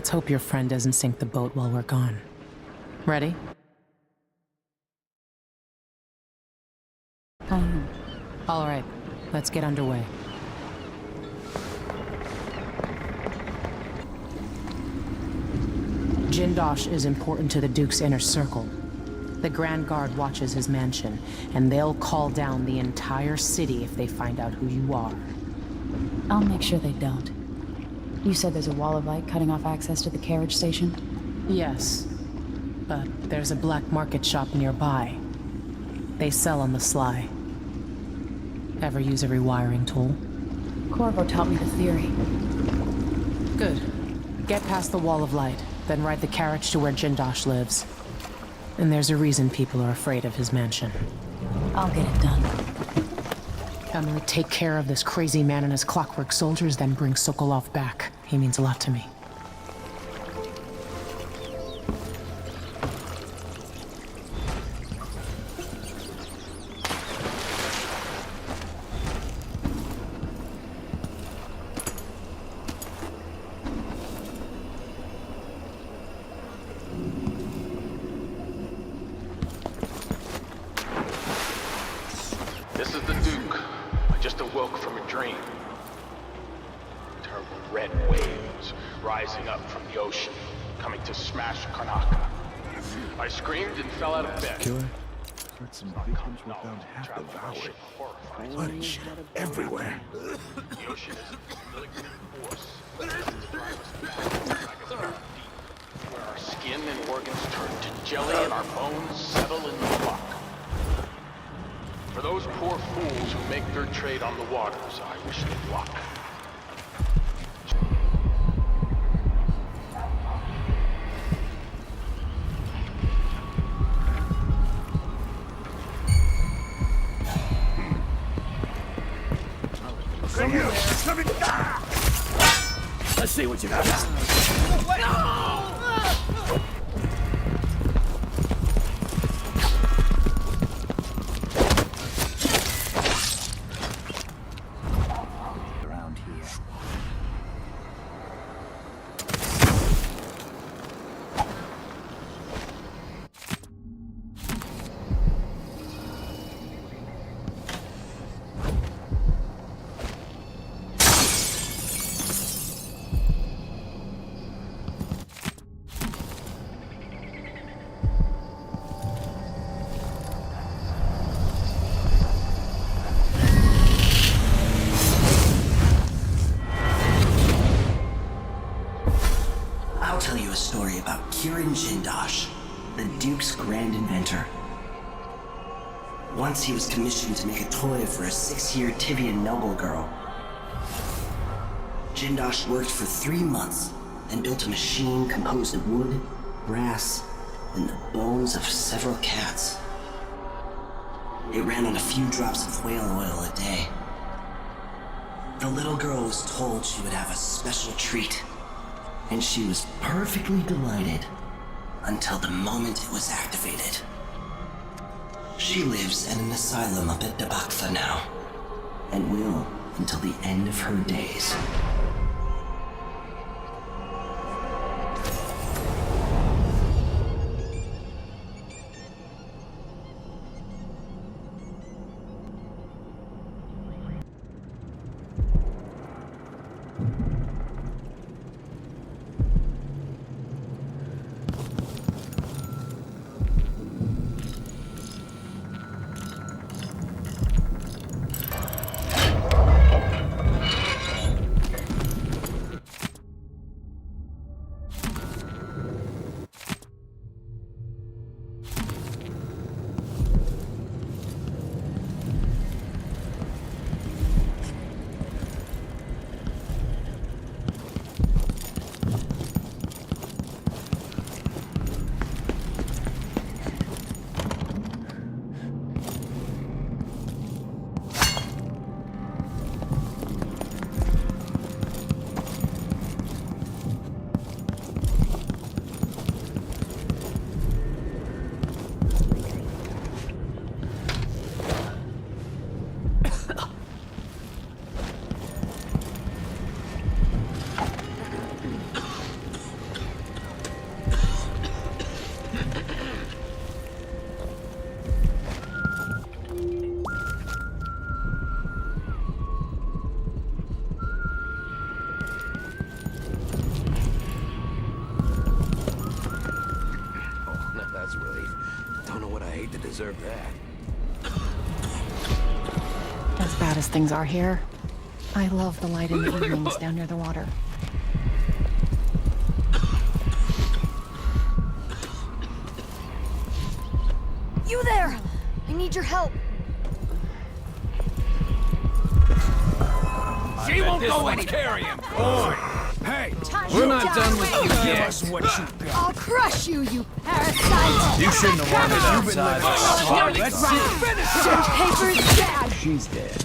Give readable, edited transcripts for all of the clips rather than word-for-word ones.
Let's hope your friend doesn't sink the boat while we're gone. Ready? I am. All right, let's get underway. Jindosh is important to the Duke's inner circle. The Grand Guard watches his mansion, and they'll call down the entire city if they find out who you are. I'll make sure they don't. You said there's a wall of light cutting off access to the carriage station? Yes, but there's a black market shop nearby. They sell on the sly. Ever use a rewiring tool? Corvo taught me the theory. Good. Get past the wall of light, then ride the carriage to where Jindosh lives. And there's a reason people are afraid of his mansion. I'll get it done. Emily, take care of this crazy man and his clockwork soldiers, then bring Sokolov back. He means a lot to me. This is the Duke. I just awoke from a dream. Terrible red waves rising up from the ocean, coming to smash Karnaka. I screamed and fell out of bed. Killer? Heard some victims were found half devoured. Blood shit everywhere. The ocean is a malignant force. To drive us back like a deep, where our skin and organs turn to jelly and our bones settle in the muck. For those poor fools who make their trade on the waters, I wish them luck. Let's see what you got. Around here. I'll tell you a story about Kirin Jindosh, the Duke's grand inventor. Once he was commissioned to make a toy for a 6-year Tivian noble girl. Jindosh worked for 3 months and built a machine composed of wood, brass, and the bones of several cats. It ran on a few drops of whale oil a day. The little girl was told she would have a special treat, and she was perfectly delighted until the moment it was activated. She lives at an asylum up at Dabaktha now, and will until the end of her days. to deserve that. As bad as things are here, I love the light in the evenings down near the water. You there! I need your help. She won't go anywhere. Carry him. Hey, we're not done with you yet. What you got? I'll crush you, you parasite! You shouldn't have wanted outside. Let's see. Paper's bad! She's dead.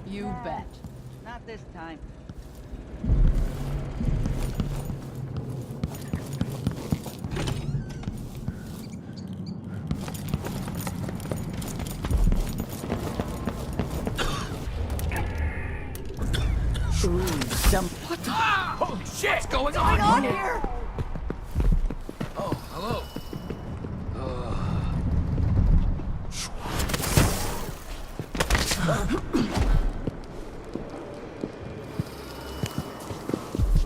You bet. Not this time. What the? Holy shit! What's going on? On here! Oh, hello.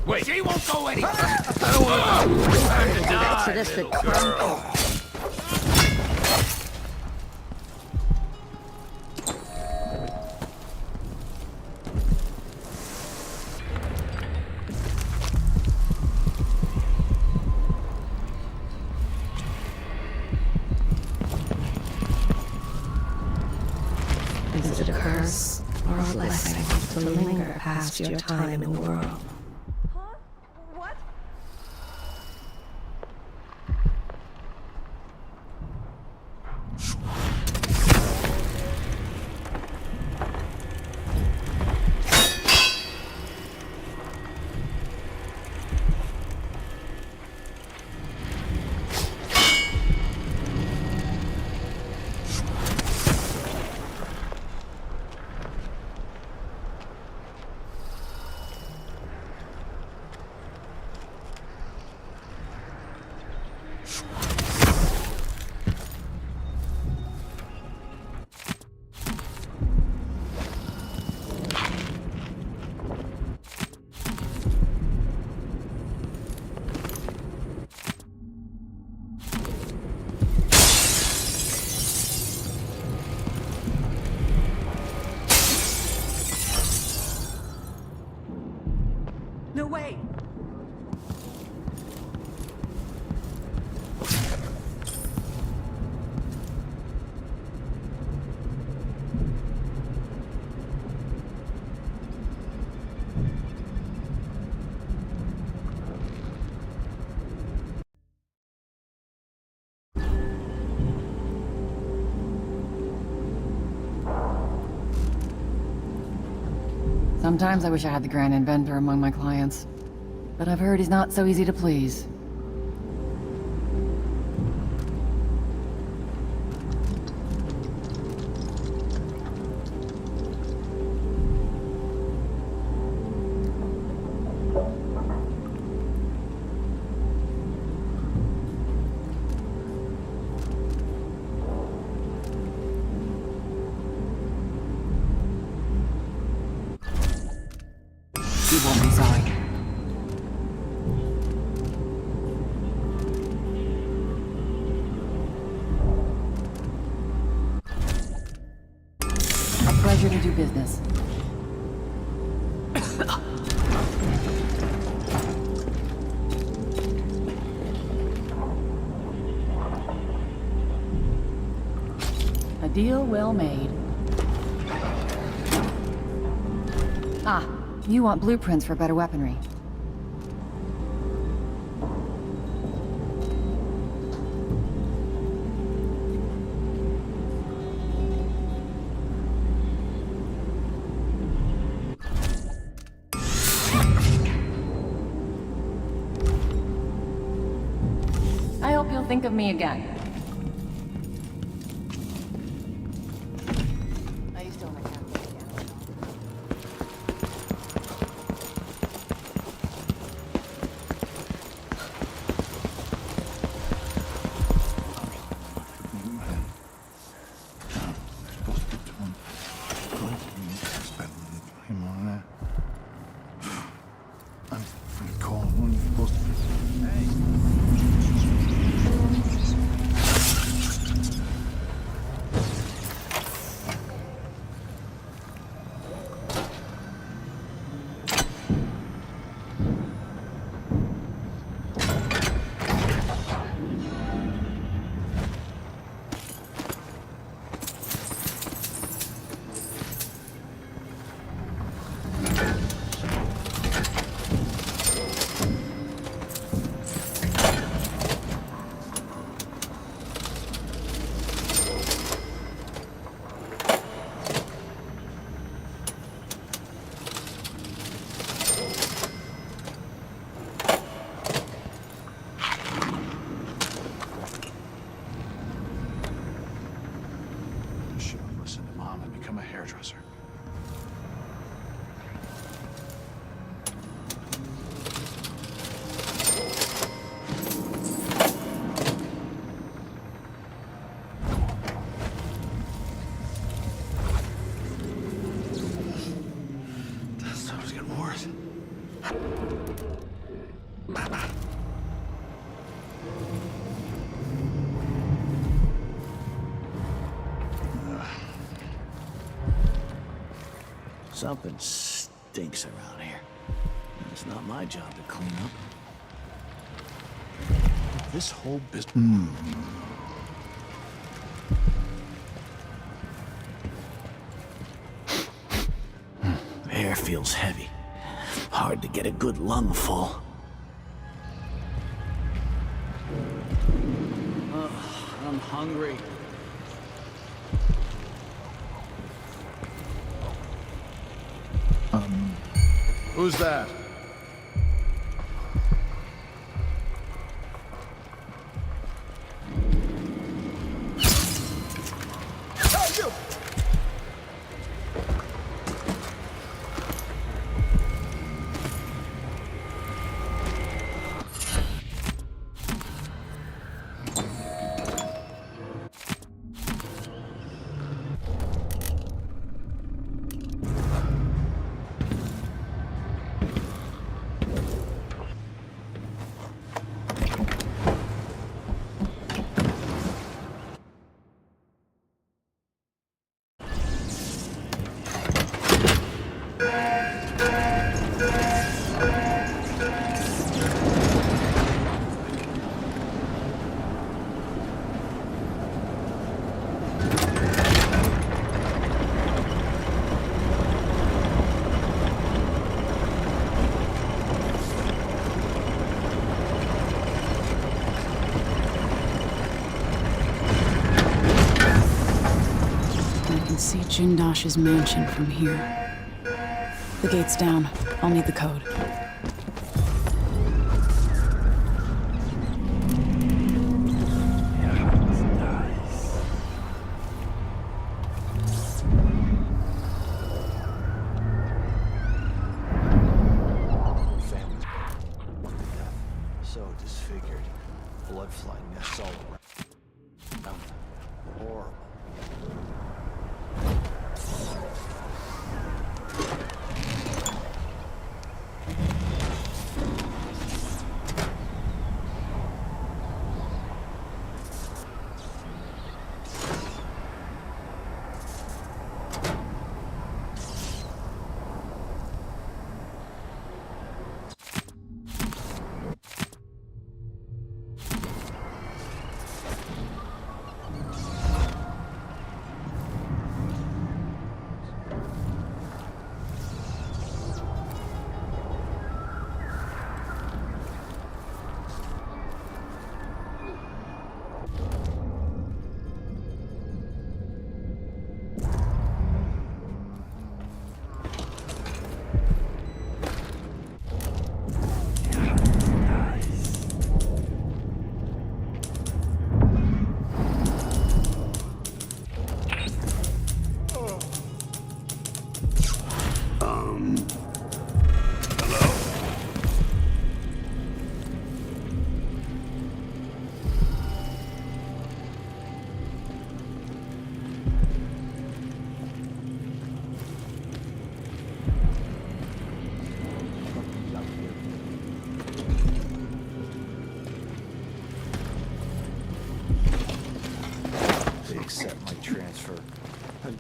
Wait, she won't go anywhere. I don't want to die. Sadistic cunt. Is it a curse or a blessing to linger past your time in the world? Huh? What? No way! Sometimes I wish I had the Grand Inventor among my clients. But I've heard he's not so easy to please. He won't be sorry. A pleasure to do business. A deal well made. Ah, you want blueprints for better weaponry. think of me again. I used to own a cafe again. Hairdresser. That stuff's getting worse. Something stinks around here. It's not my job to clean up. This whole business. The air feels heavy. Hard to get a good lungful. I'm hungry. Who's that? See Jindash's mansion from here. The gate's down. I'll need the code. So disfigured. Blood flying nests all around. Horrible.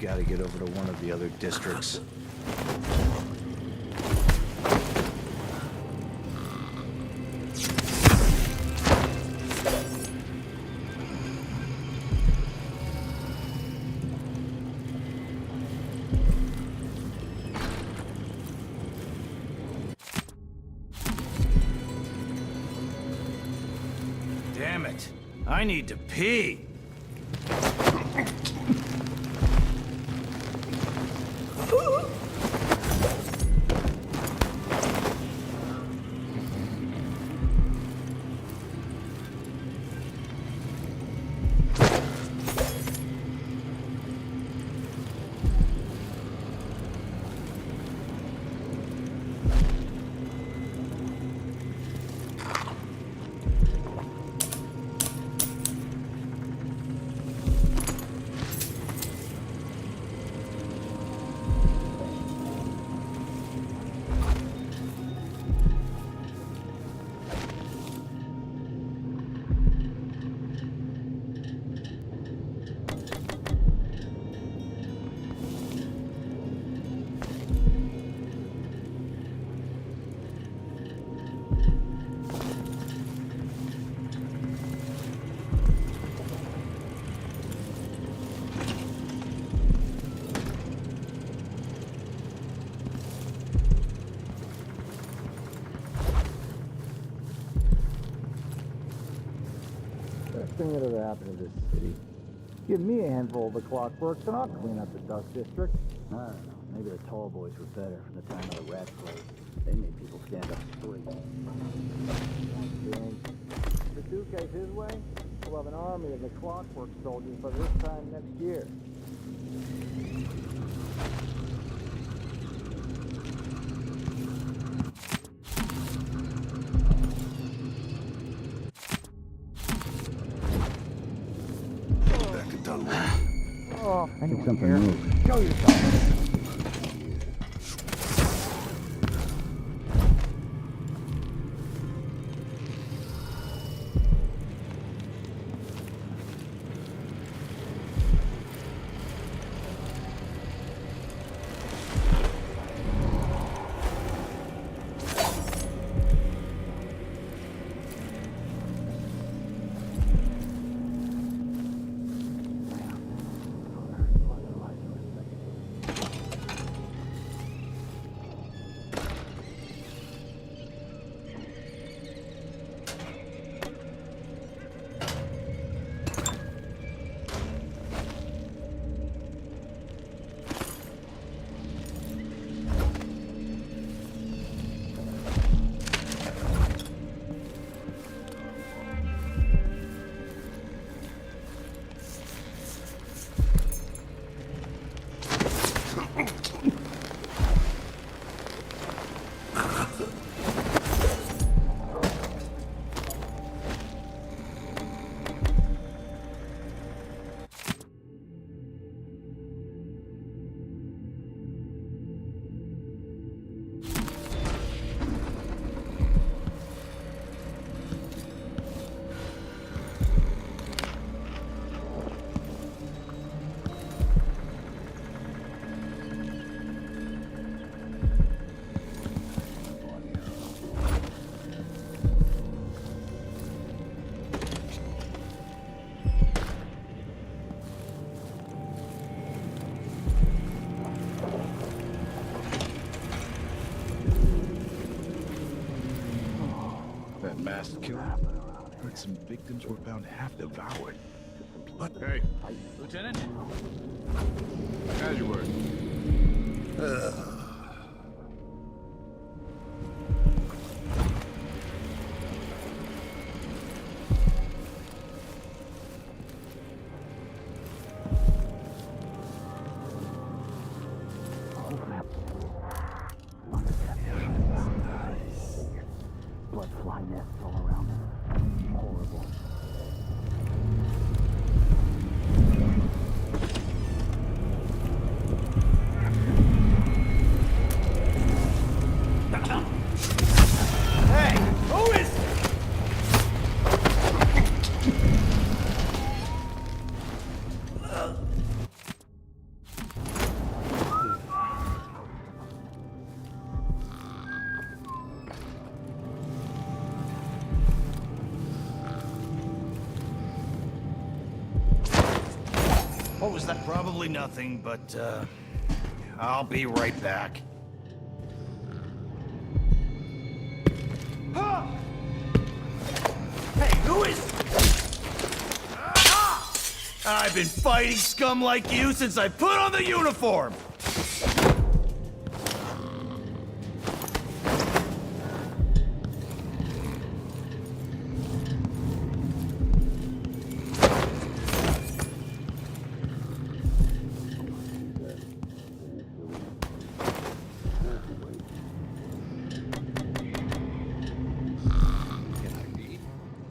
gotta get over to one of the other districts. Damn it! I need to pee! Thing that ever happened to this city. Give me a handful of the clockworks and I'll clean up the dust district. I don't know. Maybe the tall boys were better from the time of the rat closed. They made people stand up straight. The Duke has his way. We'll have an army of the clockwork soldiers by this time next year. Oh, I think something moved. Show yourself. Mass killer. Heard some victims were found half devoured. What? Hey, Lieutenant? How's your work? Blood fly nests all around him. Horrible. Hey, who is What was that? Probably nothing, but, I'll be right back. Hey, who is... I've been fighting scum like you since I put on the uniform!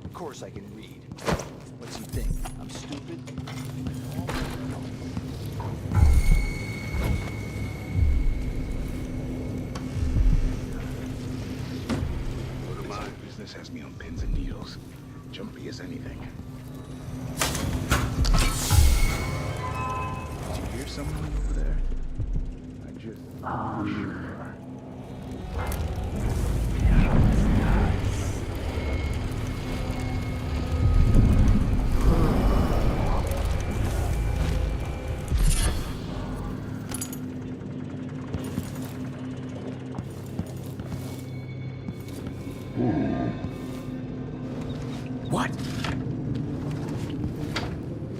Of course I can read. What's he think? I'm stupid? My business has me on pins and needles. Jumpy as anything. Did you hear someone over there? I just... What?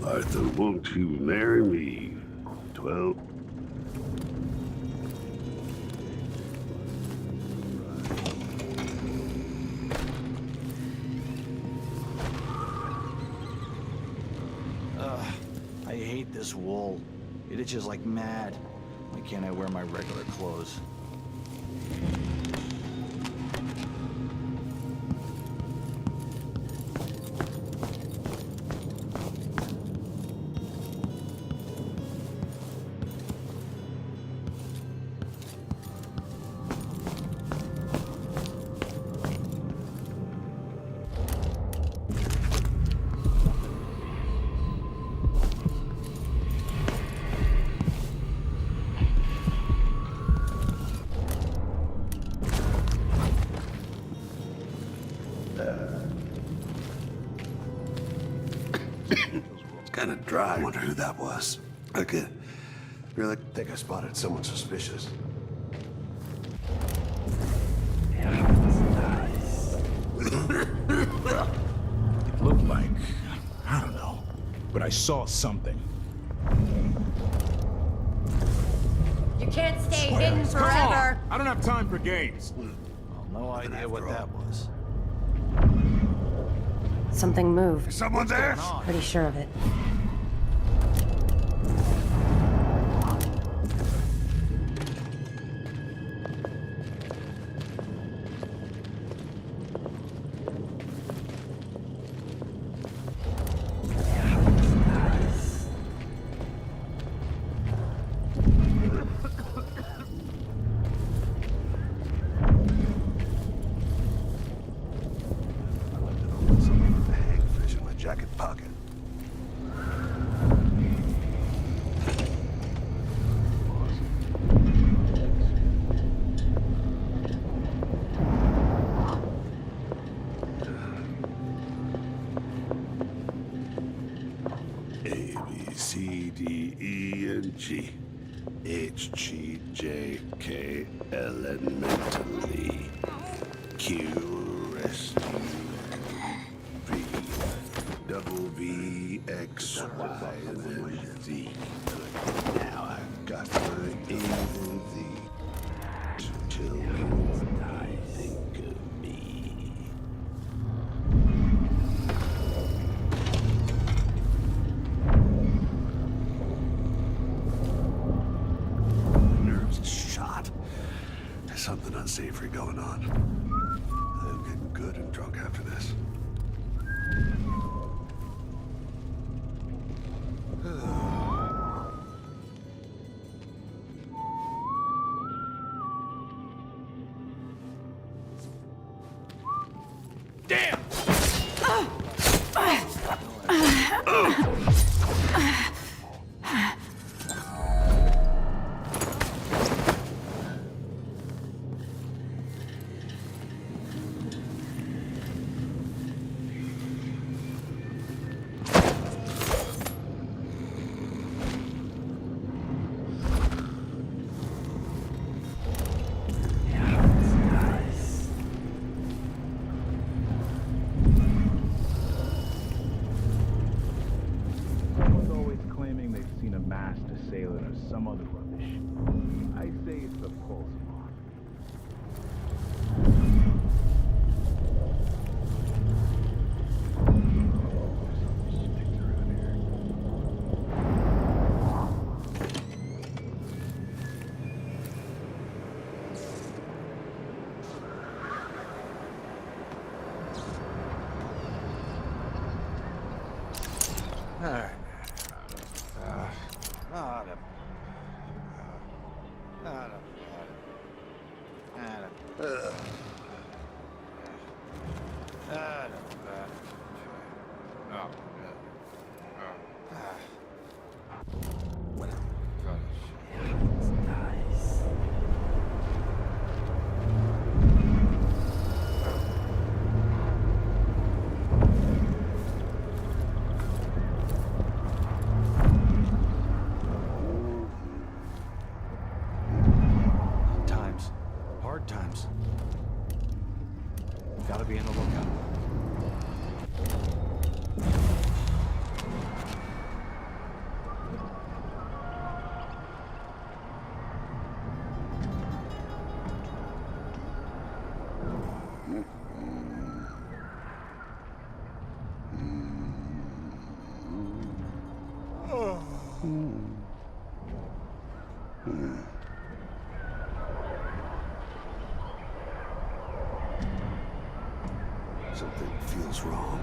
Arthur, won't you marry me? 12. I hate this wool. It itches like mad. Why can't I wear my regular clothes? It's kind of dry. I wonder who that was. Okay. Really think I spotted someone suspicious. It looked like... I don't know. But I saw something. You can't stay hidden forever. I don't have time for games. No idea what that was. Something moved. Someone there? Pretty sure of it. Jacket pocket. A, B, C, D, E, and G. H, G, J, K, L, elementally. Q, rest, V, double V, X, Y, and then Z. Now I've got my A and Z. Till you think of me. Nerves shot. There's something unsavory going on. I'm getting good and drunk after this. Damn! some other rubbish. I say it's the pulse lock. Times. Gotta be on the lookout. Something feels wrong.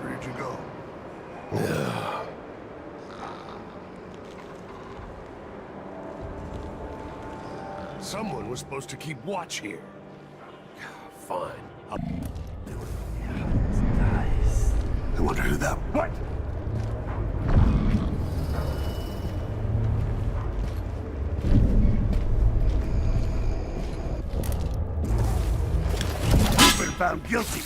Where'd you go? Someone was supposed to keep watch here. Fine. I'll do it. Nice. I wonder who that... What? You've been found guilty.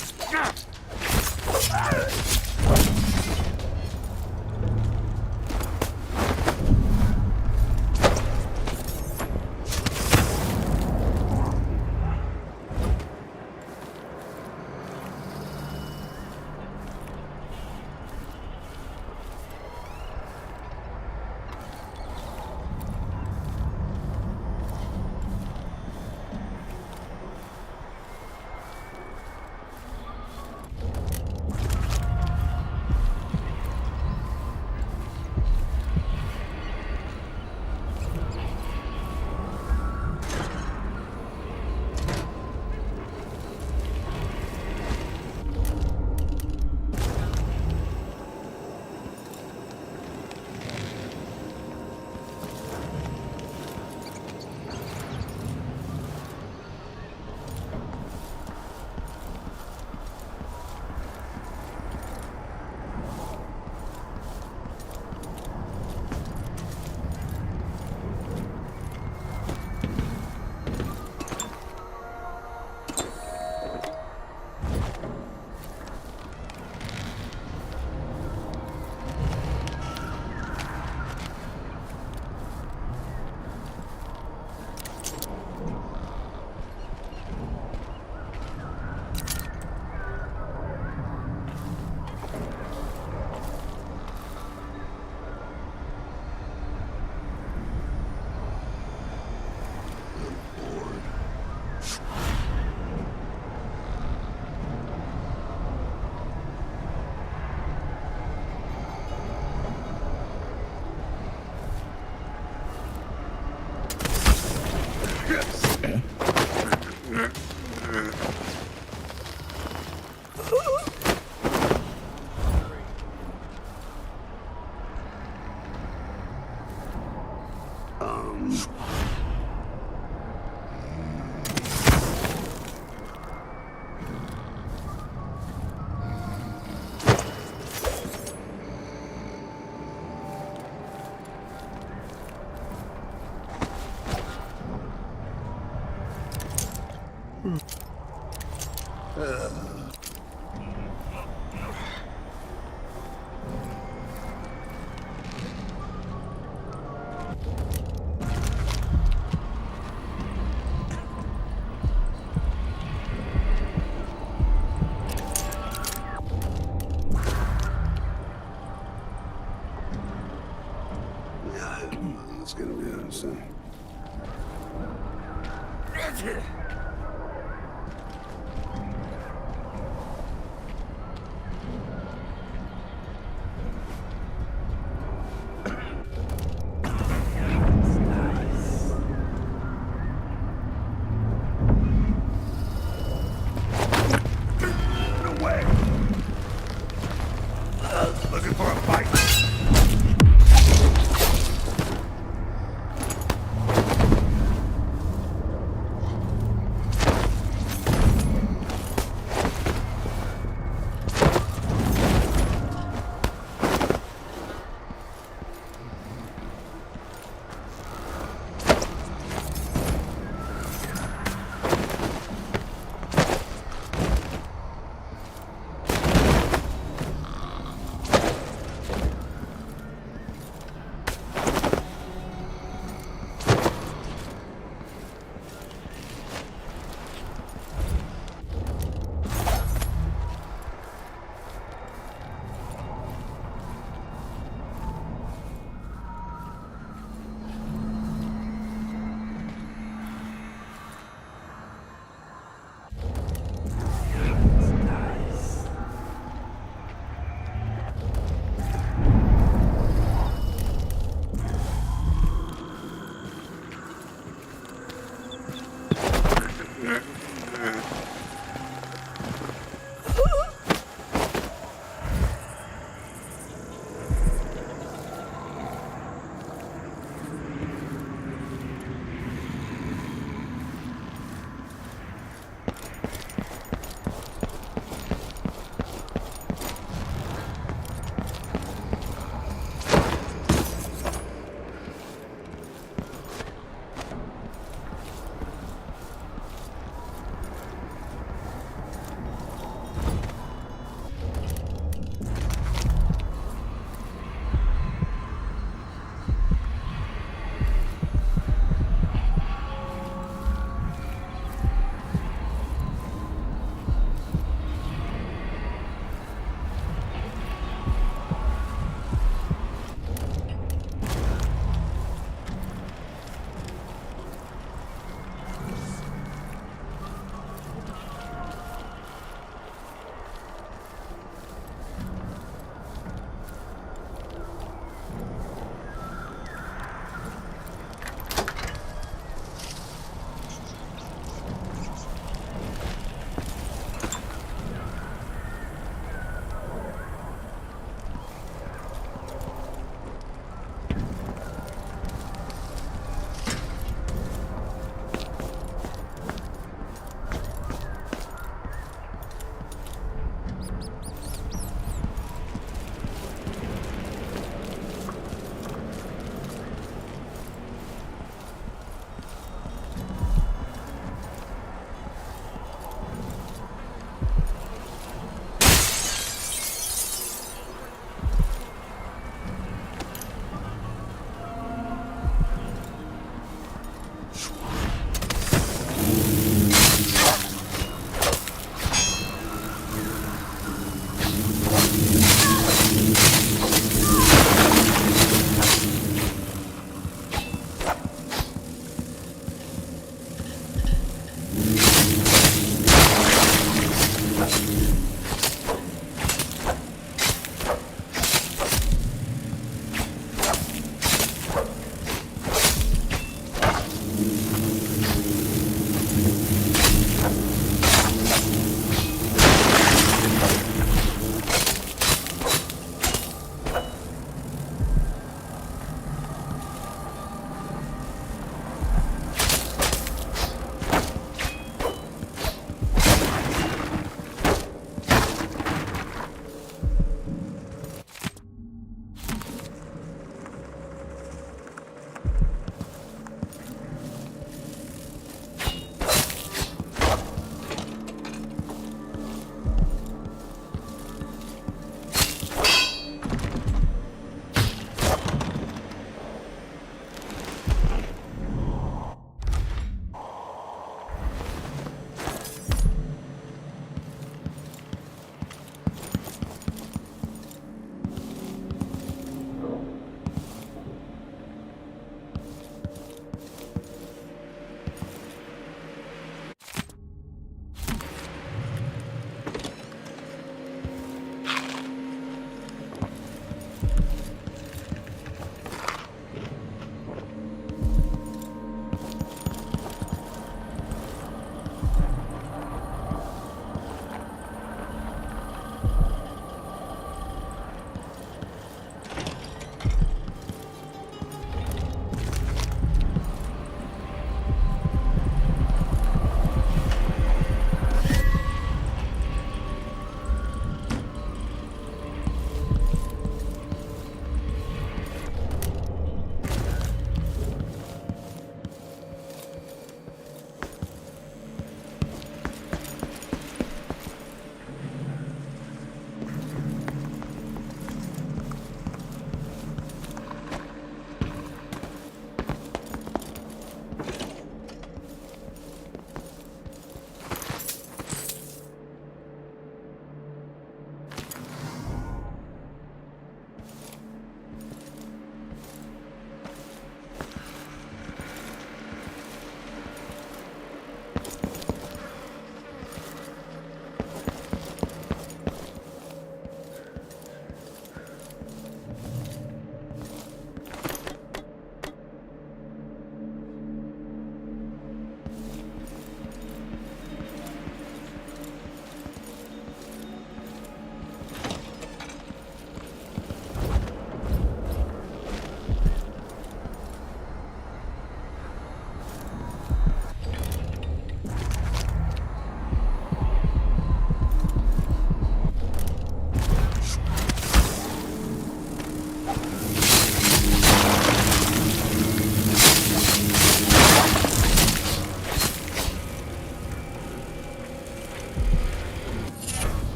It's gonna be done soon.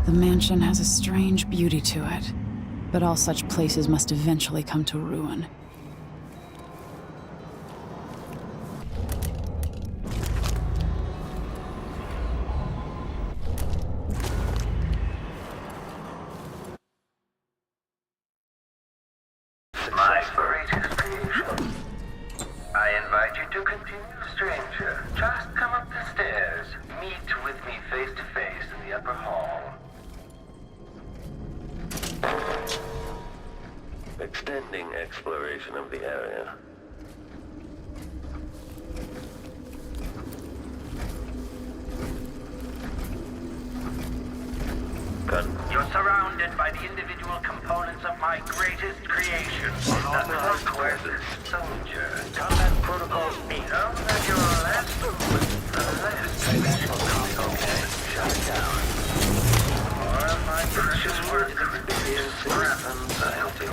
The mansion has a strange beauty to it, but all such places must eventually come to ruin. My greatest creation. I invite you to continue, stranger. Just come up the stairs. Meet with me face to face in the upper hall. Extending exploration of the area. You're surrounded by the individual components of my greatest creation. The clockwork soldier. Combat protocols meet. Don't let your last movement for the last special okay. Shut it down. More of my precious work is weapons. I'll be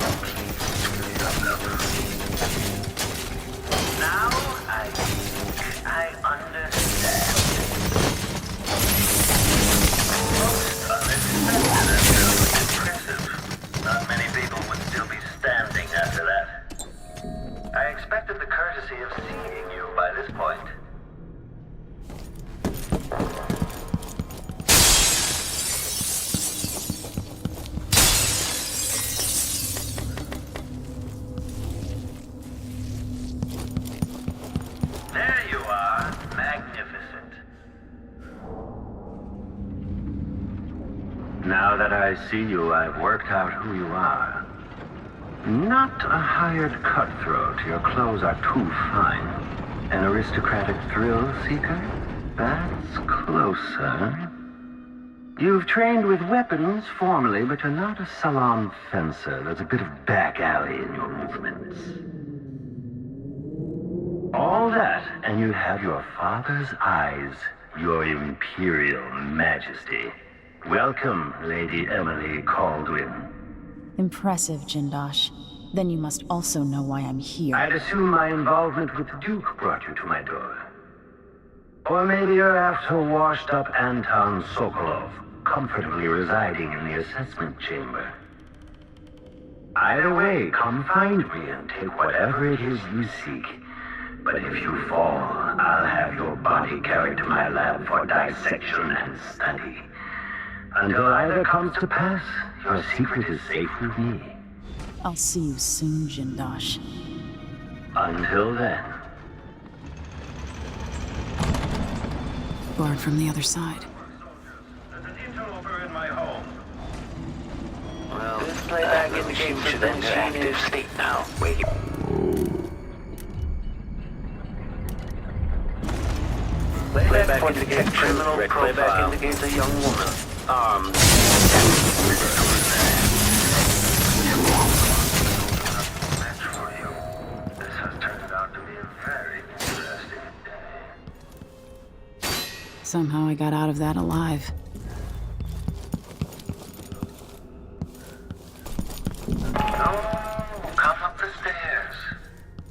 now I think I understand. Most unexpected and truly impressive. Not many people would still be standing after that. I expected the courtesy of seeing you by this point. There you are, magnificent. Now that I see you, I've worked out who you are. Not a hired cutthroat. Your clothes are too fine. An aristocratic thrill seeker? That's closer. You've trained with weapons formally, but you're not a salon fencer. There's a bit of back alley in your movements. All that, and you have your father's eyes, your imperial majesty. Welcome, Lady Emily Caldwin. Impressive, Jindosh. Then you must also know why I'm here. I'd assume my involvement with the Duke brought you to my door. Or maybe you're after washed-up Anton Sokolov, comfortably residing in the assessment chamber. Either way, come find me and take whatever it is you seek. But if you fall, I'll have your body carried to my lab for dissection and study. Until either comes to pass, your secret is safe with me. I'll see you soon, Jindosh. Until then. Guard from the other side. There's an interloper in my home. Well, this playback indicates she's in an active state now. Wait. Playback indicates criminal profile. Playback indicates a young woman. Armed. That's for you. This has turned out to be a very interesting day. Somehow I got out of that alive. Oh, come up the stairs.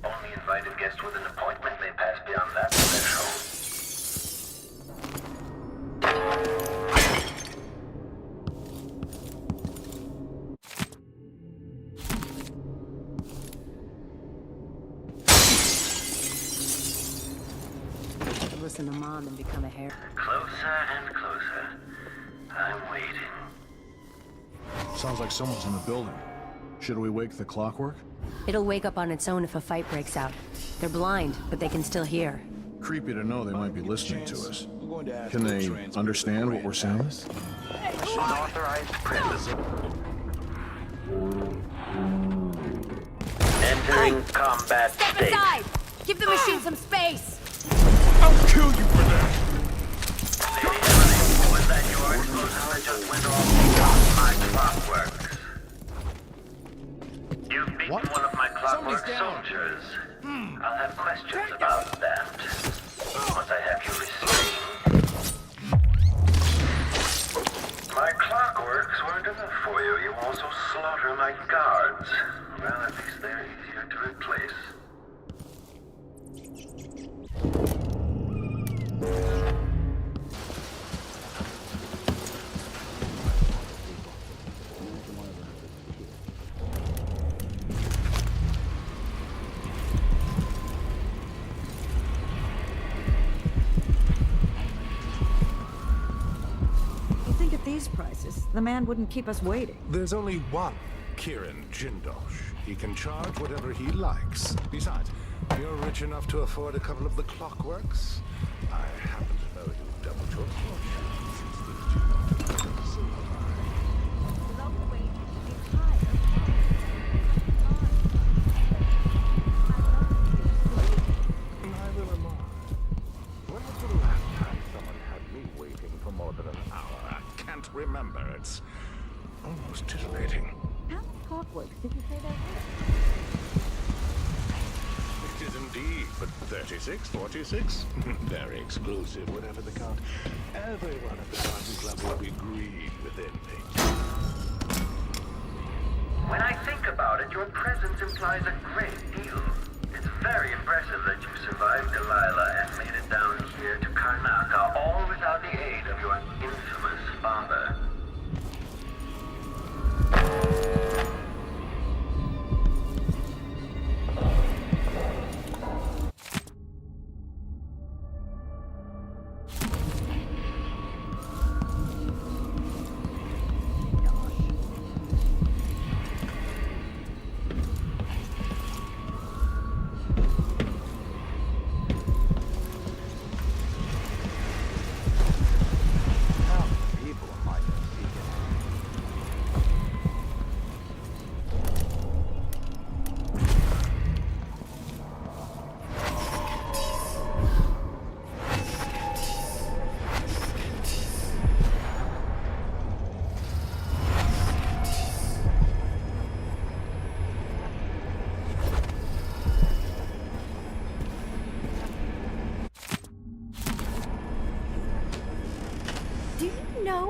Only invited guests with an appointment may pass beyond that threshold. Listen to Mom and become a hair. Closer and closer. I'm waiting. Sounds like someone's in the building. Should we wake the clockwork? It'll wake up on its own if a fight breaks out. They're blind, but they can still hear. Creepy to know they might be listening to us. Can they understand what we're saying? Unauthorized presence. Entering combat Step state. aside! Give the machine some space! I'll kill you for that! Lady Emily, was that your explosion that just went off my clockworks? You've beaten one of my clockwork soldiers. I'll have questions about that. Once I have you restrained. My clockworks weren't enough for you. You also slaughter my guards. Well, at least they're easier to replace. The man wouldn't keep us waiting. There's only one Kieran Jindosh. He can charge whatever he likes. Besides, you're rich enough to afford a couple of the clockworks. I happen to know you've doubled your fortune since the silver Neither am I. When was the last time someone had me waiting for more than an hour? I can't remember. It's almost titillating. How many clockworks did you say there were? It is indeed, but 36, 46? Very exclusive, whatever the count. Everyone at the Garden Club will be green with envy. When I think about it, your presence implies a great deal. It's very impressive that you survived Delilah and made it down here to Karnaka, all without the aid of your infamous father.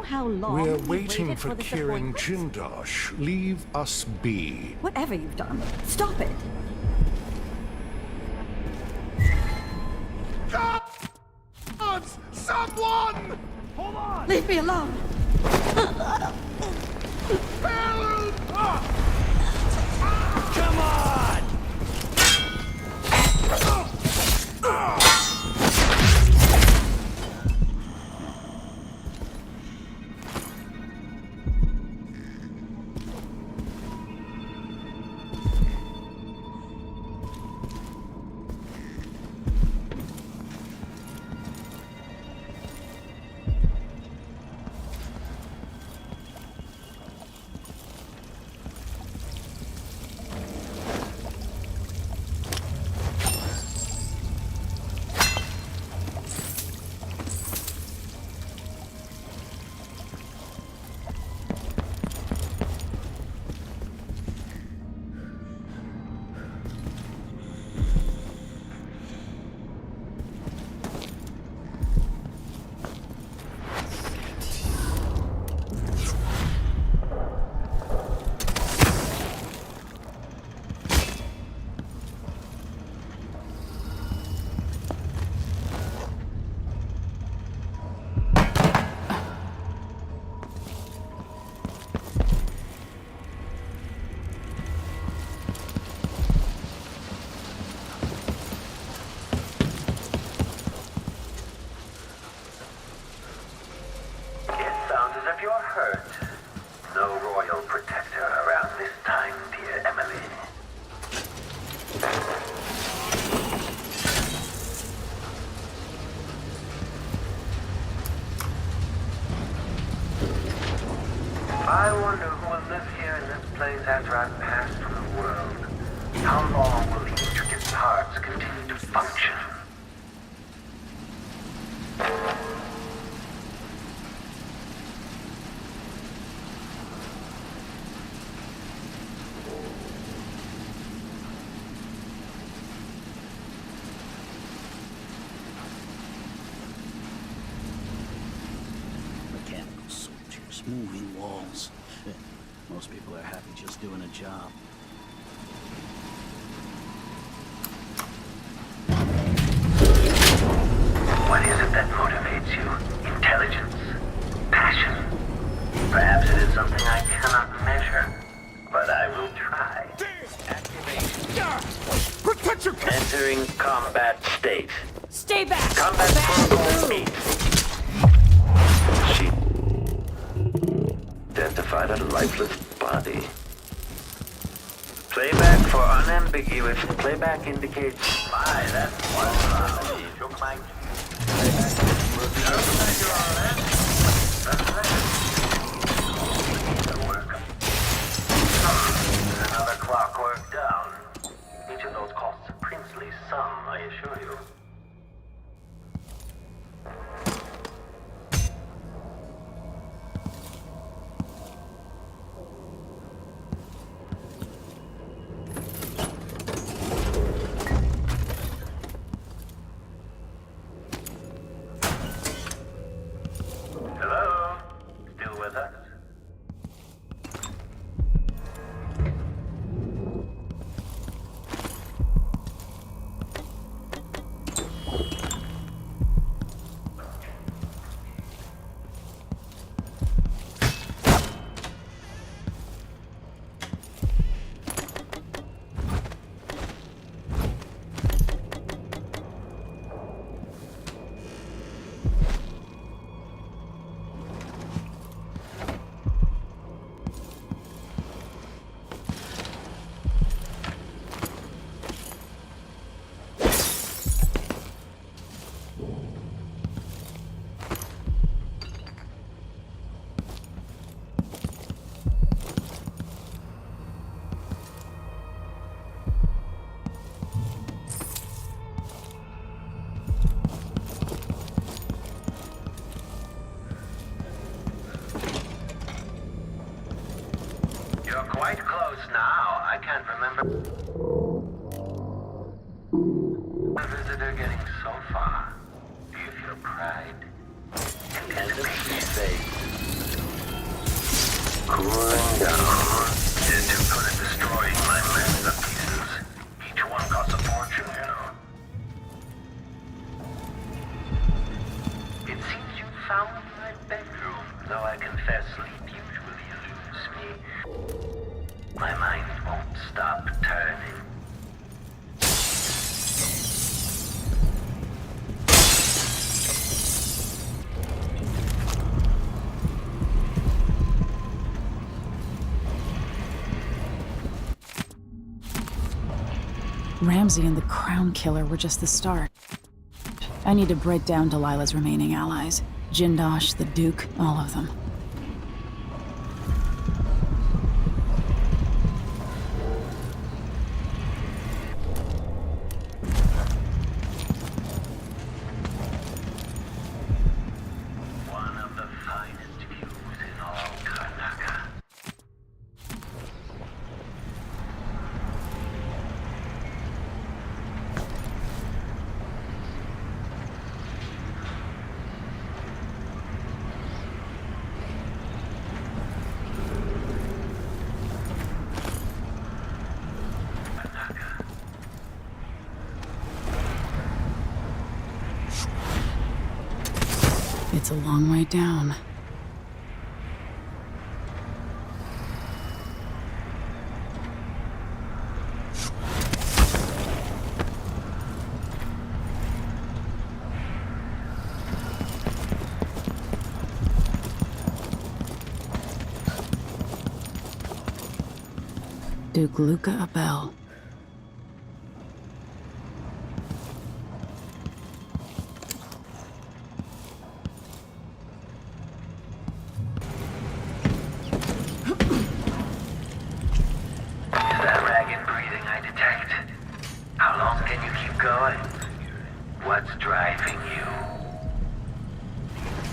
How long We're we waiting waited for this Kieran appointment? Jindosh. Leave us be. Whatever you've done, stop it. Gods! Someone! Hold on! Leave me alone. Help! Come on! You're hurt. No royal protector around this time, dear Emily. I wonder who will live here in this place after I've passed from the world. How long will the intricate parts continue to function? Moving walls. Most people are happy just doing a job. What is it that motivates you? Intelligence? Passion? Perhaps it is something I cannot measure, but I will try. Activation. Protect your... Entering combat state. Stay back! Combat protocol 8. lifeless body. Playback for unambiguous. Playback indicates. My, that's one. Took my. Another clockwork down. Each of those costs a princely sum, I assure you. Hello? Still with us? You're quite close now. I can't remember. A visitor getting so far. Do you feel pride? And a face. Cooling down. You're too good at destroying my masterpieces. Each one costs a fortune, you know. It seems you found my bedroom, though I confess sleep usually eludes me. My mind won't stop turning. Ramsey and the Crown Killer were just the start. I need to break down Delilah's remaining allies. Jindosh, the Duke, all of them. One of the finest views in all Karnaca. It's a long way down. Duke Luca Abel. That ragged breathing I detect. How long can you keep going? What's driving you?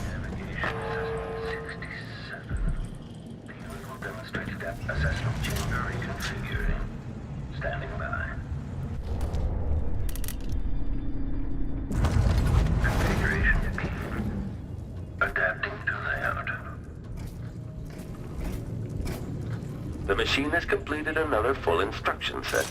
Navigation assessment 67. The unit will demonstrate that assessment chamber reconfiguring. Standing by. Configuration repeat. Adapting to layout. The machine has completed another full instruction set.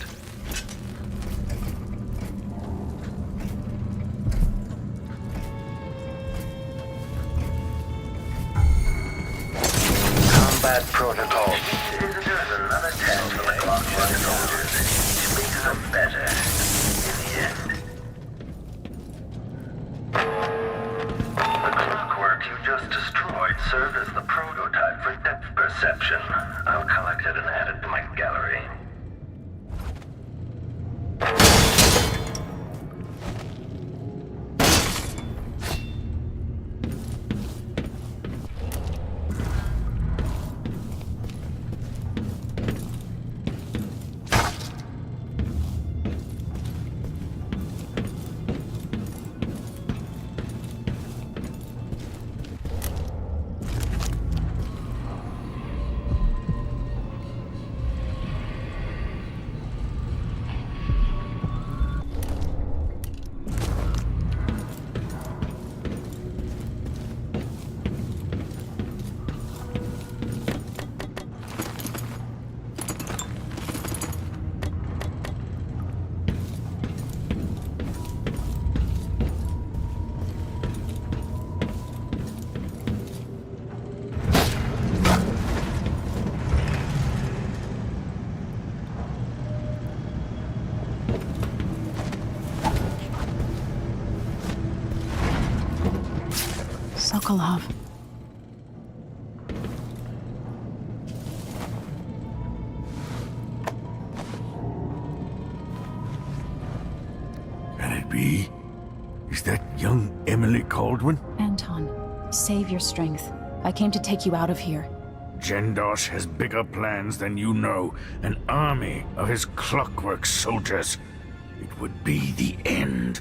Combat protocol. There's another test for the clockwork soldiers. It makes them better in the end. The clockwork you just destroyed served as the prototype for depth perception. Perception. I'll collect it and add it to my gallery. Sokolov. Can it be? Is that young Emily Caldwin? Anton, save your strength. I came to take you out of here. Jindosh has bigger plans than you know. An army of his clockwork soldiers. It would be the end.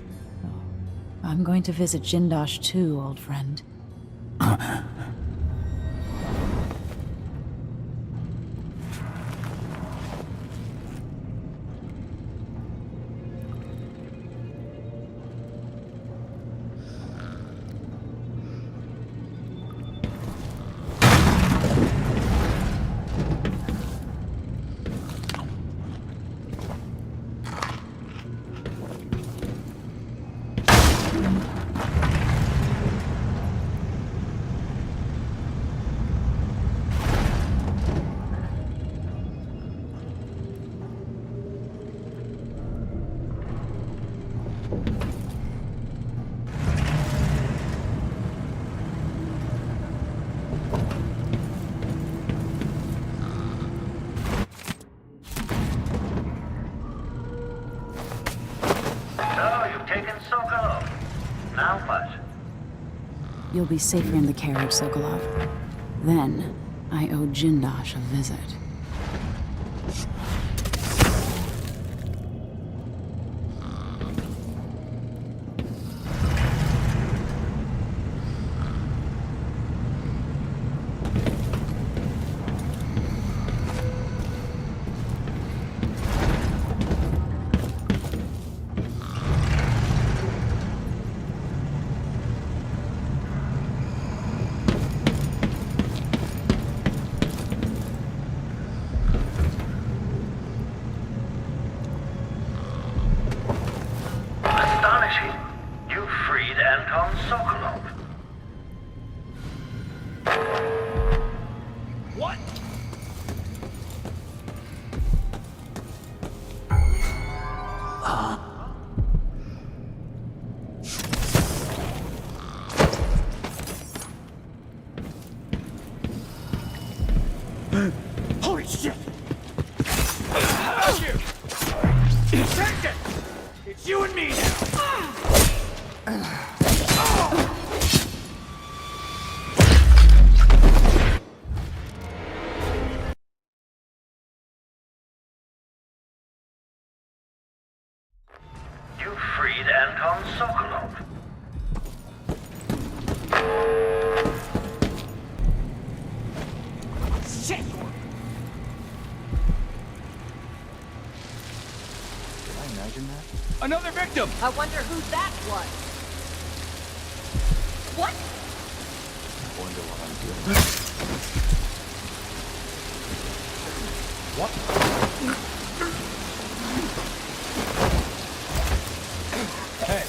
I'm going to visit Jindosh too, old friend. You'll be safer in the carriage, Sokolov. Then, I owe Jindosh a visit. Holy shit! You! Take it! It's you and me now! You freed Anton Sokolov. Shit! Did I imagine that? Another victim! I wonder who that was. What? I wonder what I'm doing. What? Hey!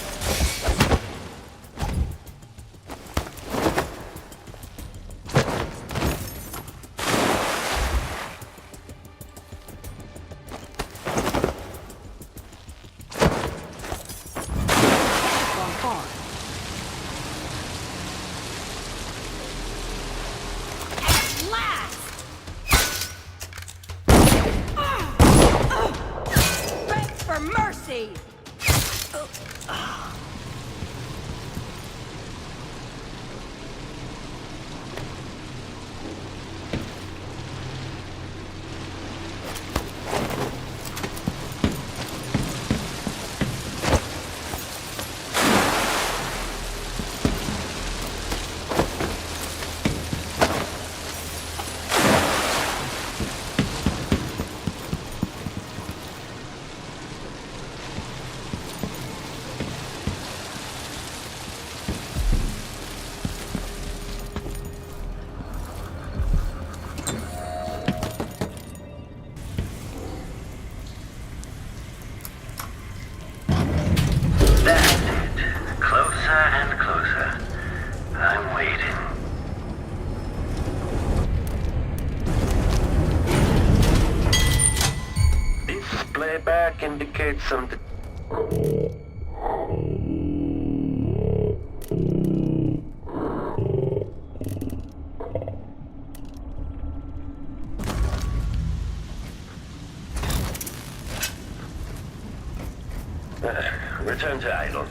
mercy! Playback indicates something. Return to idle.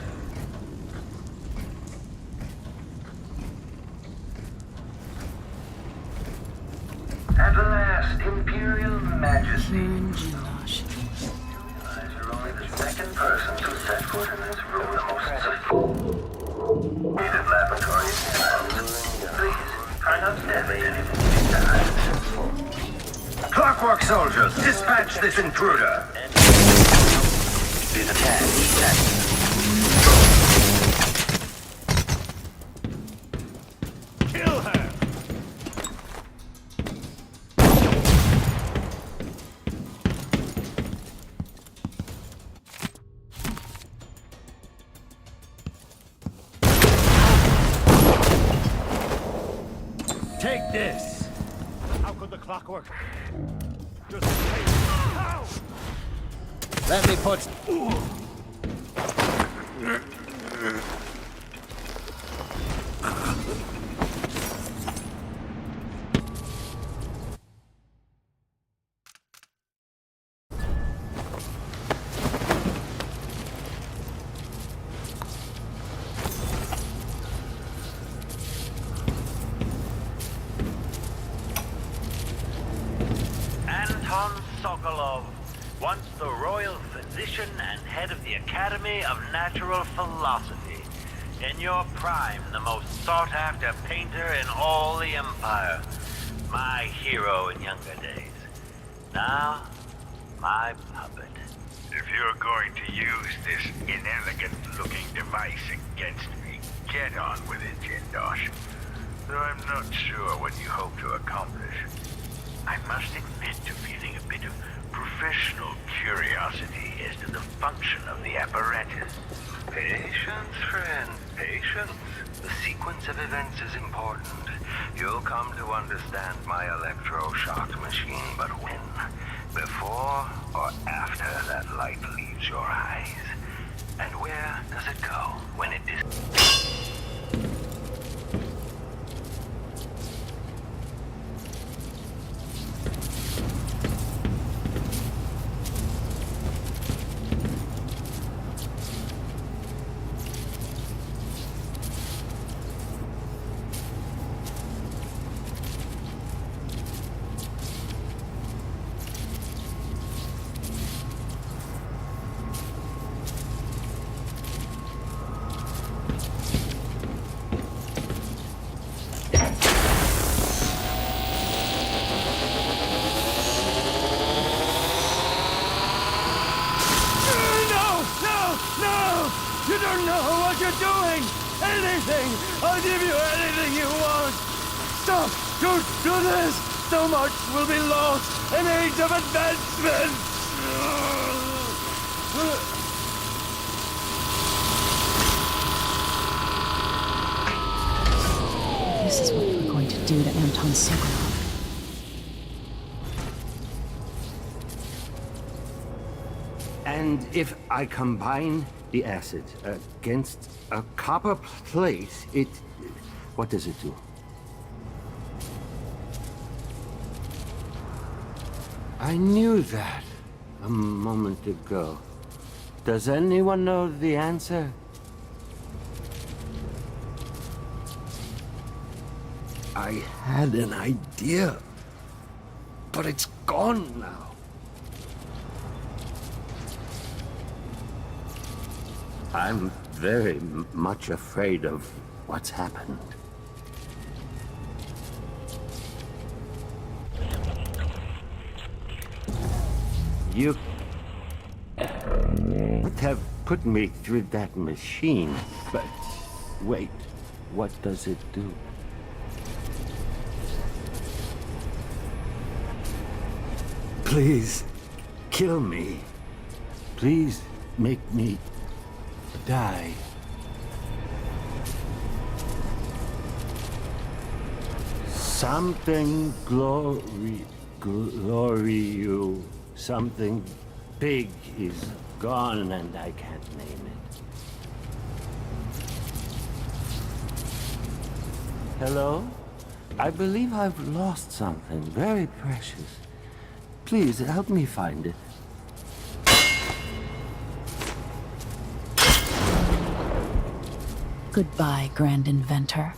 At last, Imperial Majesty. You're only the second person to set foot in this room. The most sophisticated laboratory. Please, try not to damage anything. Clockwork soldiers, dispatch this intruder. Is attacked. Kill her! Take this! How could the clockwork? Let me put... Sokolov, once the royal physician and head of the Academy of Natural Philosophy. In your prime, the most sought-after painter in all the Empire. My hero in younger days. Now, my puppet. If you're going to use this inelegant-looking device against me, get on with it, Jindosh. Though I'm not sure what you hope to accomplish. I must admit to feeling a bit of professional curiosity as to the function of the apparatus. Patience, friend, patience. The sequence of events is important. You'll come to understand my electroshock machine, but when? Before or after that light leaves your eyes? And where does it go when it is? You don't know what you're doing! Anything! I'll give you anything you want! Stop! Don't do this! So much will be lost! An age of advancement! This is what you were going to do to Anton Sokolov. And if I combine the acid against a copper plate, it... what does it do? I knew that a moment ago. Does anyone know the answer? I had an idea, but it's gone now. I'm very much afraid of what's happened. You have put me through that machine, but wait, what does it do? Please, kill me. Please make me die. Something something big is gone and I can't name it. Hello? I believe I've lost something very precious. Please help me find it. Goodbye, Grand Inventor.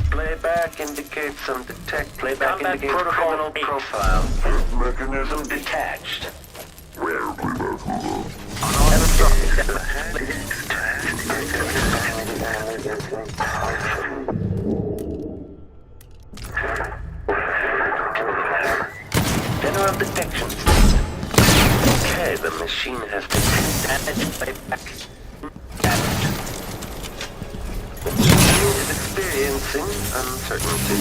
Playback indicates some playback indicates criminal profile. Mechanism detached. General detection system. Okay, the machine has been damaged by damage. The machine is experiencing uncertainty.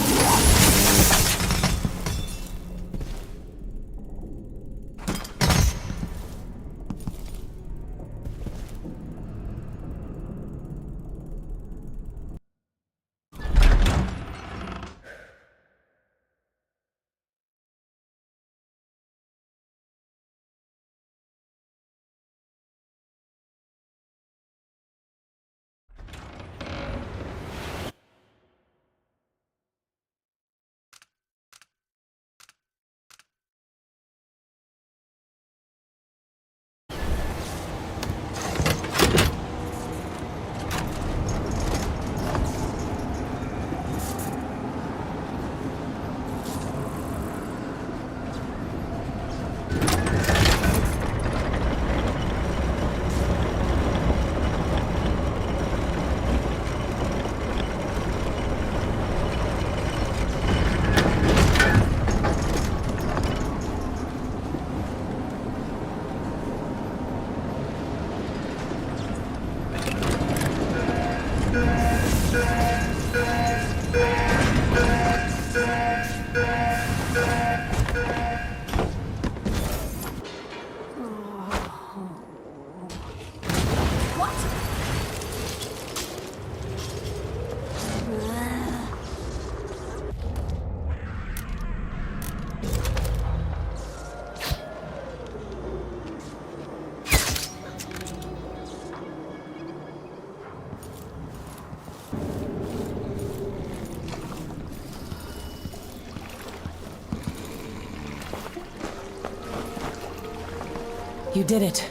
You did it.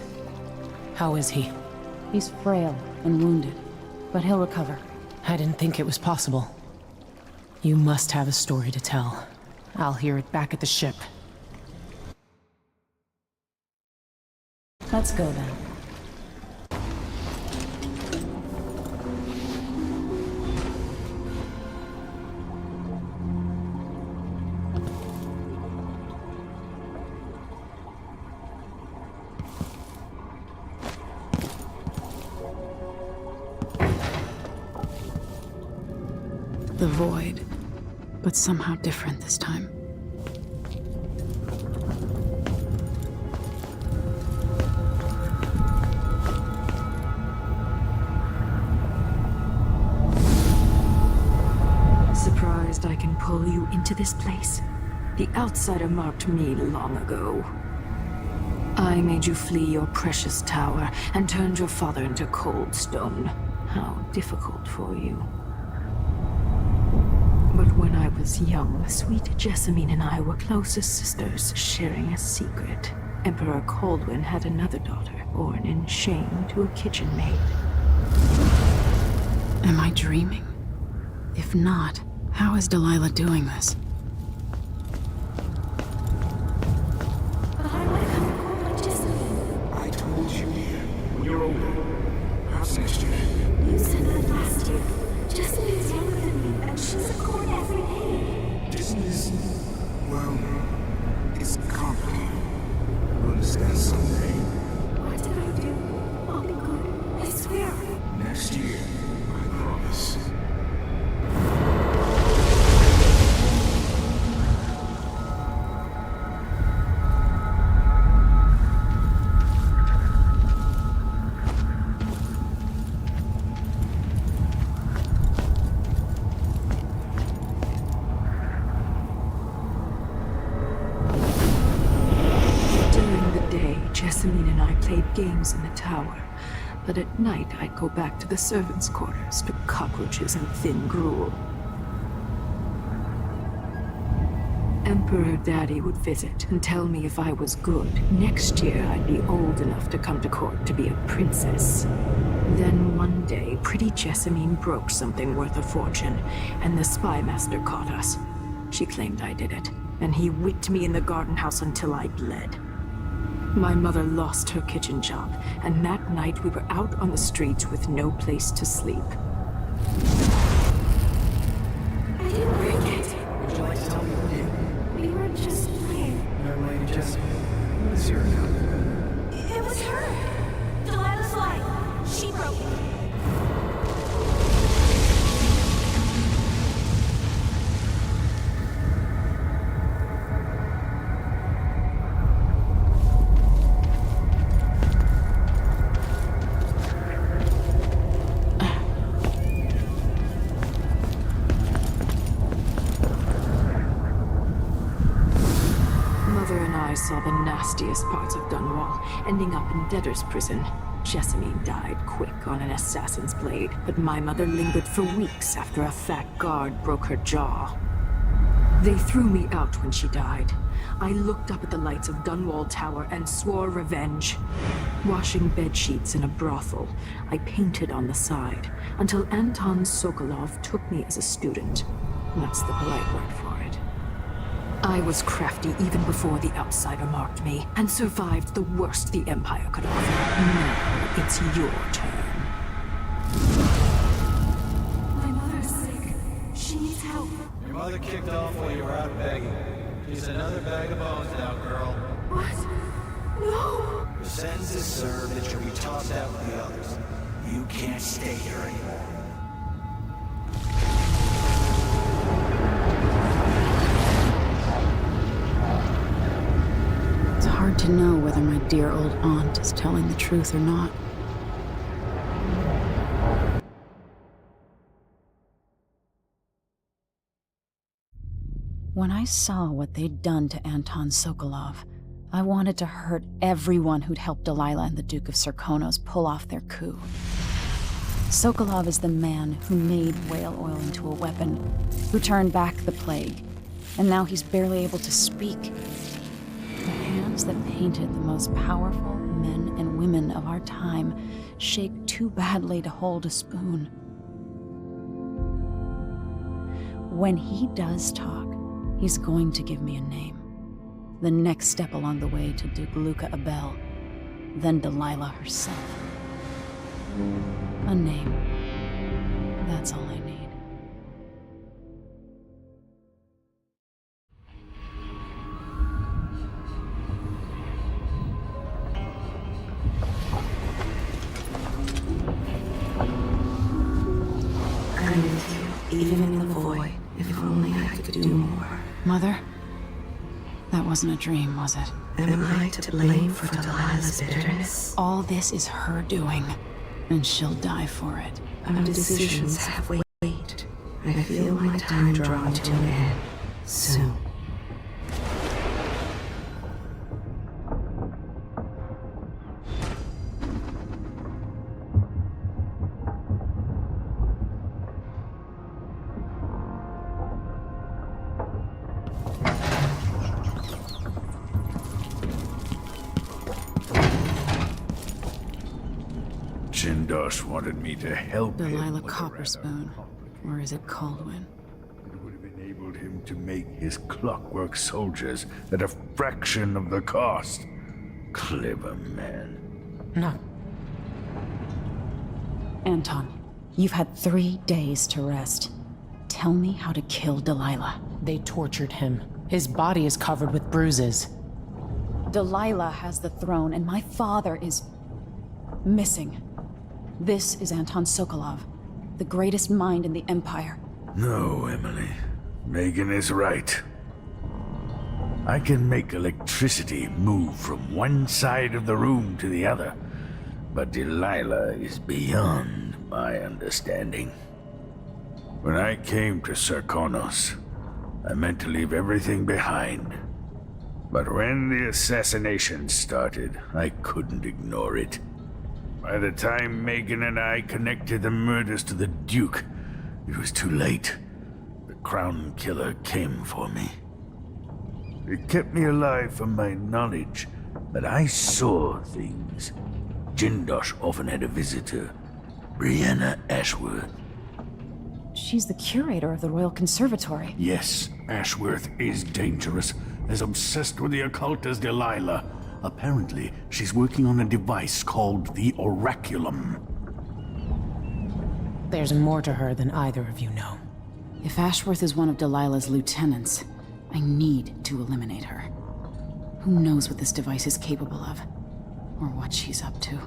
How is he? He's frail and wounded, but he'll recover. I didn't think it was possible. You must have a story to tell. I'll hear it back at the ship. Let's go then. The void, but somehow different this time. Surprised I can pull you into this place? The outsider marked me long ago. I made you flee your precious tower and turned your father into cold stone. how difficult for you. But when I was young, sweet Jessamine and I were close as sisters, sharing a secret. Emperor Kaldwin had another daughter, born in shame to a kitchen maid. Am I dreaming? If not, how is Delilah doing this? I told you, dear. When you're older. Perhaps next year. You said that last year. Jessamine's younger than me, and she's a court every day. Disney is, well, it's complicated. You'll understand someday. What did I do? I'll be good. I swear. Next year, I promise. Jessamine and I played games in the tower, but at night I'd go back to the servants' quarters to cockroaches and thin gruel. Emperor Daddy would visit and tell me if I was good. Next year I'd be old enough to come to court to be a princess. Then one day, pretty Jessamine broke something worth a fortune, and the spy master caught us. She claimed I did it, and he whipped me in the garden house until I bled. My mother lost her kitchen job, and that night we were out on the streets with no place to sleep. I didn't break it. Would you like to tell me what you did? We were just playing. Young lady Jessica. Who is here now? It was her. Delilah's lie. She broke it. I saw the nastiest parts of Dunwall, ending up in debtor's prison. Jessamine died quick on an assassin's blade, but my mother lingered for weeks after a fat guard broke her jaw. They threw me out when she died. I looked up at the lights of Dunwall Tower and swore revenge. Washing bedsheets in a brothel, I painted on the side, until Anton Sokolov took me as a student. That's the polite word for it. I was crafty even before the outsider marked me, and survived the worst the Empire could offer. Now it's your turn. My mother's sick. She needs help. Your mother kicked off while you were out begging. She's another bag of bones now, girl. What? No! Your sentence is served and you'll be tossed out with the others. You can't stay here anymore. It's hard to know whether my dear old aunt is telling the truth or not. When I saw what they'd done to Anton Sokolov, I wanted to hurt everyone who'd helped Delilah and the Duke of Serkonos pull off their coup. Sokolov is the man who made whale oil into a weapon, who turned back the plague, and now he's barely able to speak. The hands that painted the most powerful men and women of our time shake too badly to hold a spoon. When he does talk, he's going to give me a name. The next step along the way to Duke Luca Abel, then Delilah herself. A name. That's all I need. I'm with you, even in the void. If only I could do more. Mother? That wasn't a dream, was it? Am I to blame for Delilah's bitterness? All this is her doing, and she'll die for it. Our decisions have weight. I feel my time drawing to an end. Soon. Jindosh wanted me to help him. Delilah Copperspoon. Or is it Caldwin? It would have enabled him to make his clockwork soldiers at a fraction of the cost. Clever man. No. Anton, you've had 3 days to rest. Tell me how to kill Delilah. They tortured him. His body is covered with bruises. Delilah has the throne, and my father is missing. This is Anton Sokolov, the greatest mind in the Empire. No, Emily. Megan is right. I can make electricity move from one side of the room to the other, but Delilah is beyond my understanding. When I came to Sarkonos, I meant to leave everything behind. But when the assassination started, I couldn't ignore it. By the time Megan and I connected the murders to the Duke, it was too late. The Crown Killer came for me. It kept me alive from my knowledge that I saw things. Jindosh often had a visitor, Brianna Ashworth. She's the curator of the Royal Conservatory. Yes, Ashworth is dangerous, as obsessed with the occult as Delilah. Apparently, she's working on a device called the Oraculum. There's more to her than either of you know. If Ashworth is one of Delilah's lieutenants, I need to eliminate her. Who knows what this device is capable of? Or what she's up to?